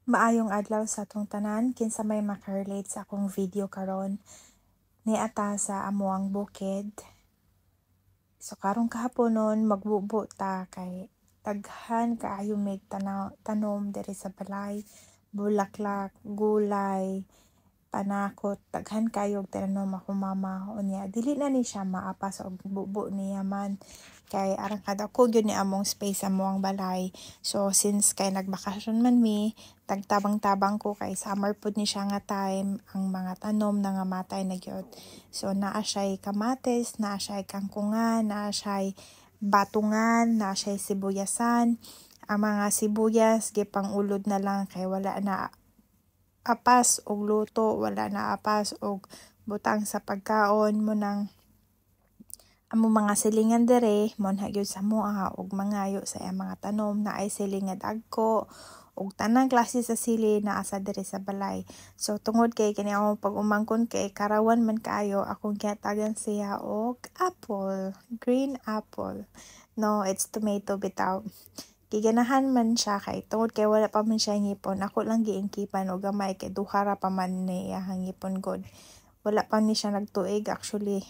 Maayong adlaw sa atong tanan, kinsa may makarelate sa akong video karon niata sa amoang bukid. So karong kahaponon magbubo ta kay daghan kaayo mig tanom diri sa balay, bulaklak, gulay, panakot, daghan kayo tanom ako mama unya dili na ni siya maapas og bubo niya man kay arang kada ko gyud ni among space sa amoang balay. So since kay nagbakasyon man mi, tagtabang-tabang ko kay summer pud ni siya nga time, ang mga tanom nangamatay na gyud. So naa siya'y kamatis, naa siya'y kangkungan, naa siya'y batungan, naa siya'y sibuyasan. Ang mga sibuyas gipang ulod na lang kay wala na apas og luto, wala na apas og butang sa pagkaon mo nang amo mga silingan dere mo na gyud sa moa og mangayo sa iyang mga tanom na ay siling nga dagko og tanang klase sa sili naa sa dere sa balay. So tungod kay kini ako pag umangkon kay karawan man kaayo akong gihatagan siya og apple, green apple. No, it's tomato bitaw. Giganahan man siya kay tungod kay wala pa man siya ngipon. Ako lang giingkipan og gamay kay duha ra pa man ni iyang ngipon god. Wala pa ni siya nagtuig actually.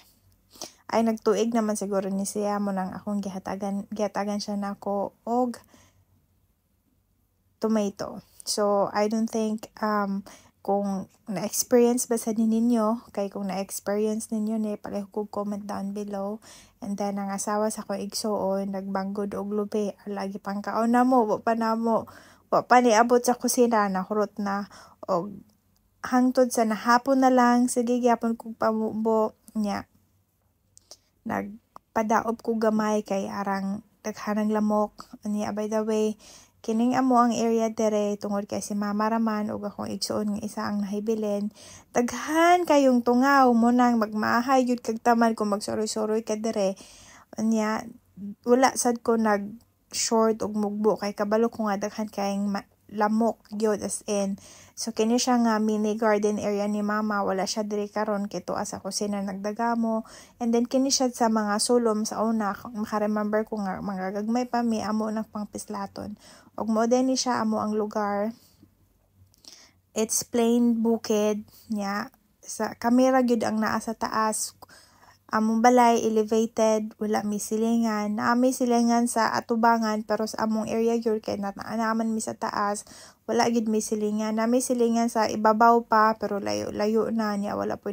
Ay nagtuig naman siguro ni siya mo nang akong gihatagan siya nako og tomato. So I don't think kung na-experience ba sa ninyo, kay kung na-experience ninyo ni pareho ko comment down below. And then ang asawa sa ko igsuon nagbanggod og lubi lagi pang kaon na mo wa pa niabot sa kusina na hurot na og hangtod sa nahapon na lang sige gyapon kog pamubo nya nagpadaop ko gamay kay arang daghanang lamok niya. By the way, kining amo ang area dere tungod kay si mama raman ug akong igsuon nga isa ang nahibilin, daghan kayong tungaw mo nang magmaahay gyud kag taman kung magsuroy-suroy ka dere unya wala sad ko nag short og mugbo kay kabalo ko nga daghan kayong lamok gyud as in. So kini siya nga mini garden area ni mama, wala siya diri karon kay tuwa sa kusina nagdagamo. And then kini siya sa mga sulom sa una, maka-remember ko nga mga gagmay pa mi amo nang pangpislaton. Og mo din ni siya amo ang lugar. It's plain bukid nya sa kamera gyud ang naa sa taas. Among balay elevated, wala mi silingan. Naami silingan sa atubangan pero sa among area gyud kay naaman mi sa taas, wala gid mi silingan. Nami silingan sa ibabaw pa pero layo na niya wala po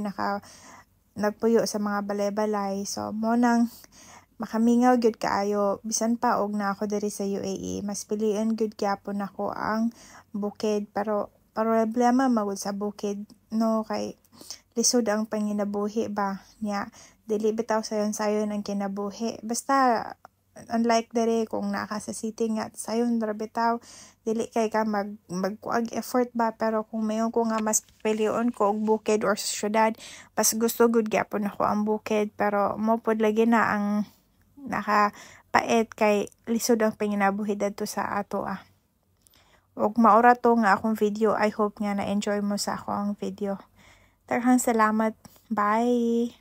nagpuyo sa mga balay-balay. So mo nang makamingaw gyud kaayo bisan pa og na ako diri sa UAE, mas piliin gyud gyapon nako ang bukid pero problema magud sa bukid no kay lisod ang panginabuhi ba niya. Dili bitaw sayon ang kinabuhi. Basta unlike dere kung naka sa city nga sayon ra bitaw dili kay ka magkuag effort ba pero kung mayon ko nga mas pilion ko og bukid or syudad, pas gusto gud gyapon ako ang bukid pero mo pod lagi na ang nakapait kay lisod ang panginabuhi dadto sa ato Og maura to nga akong video. I hope nga na-enjoy mo sa akong video. Daghang salamat. Bye!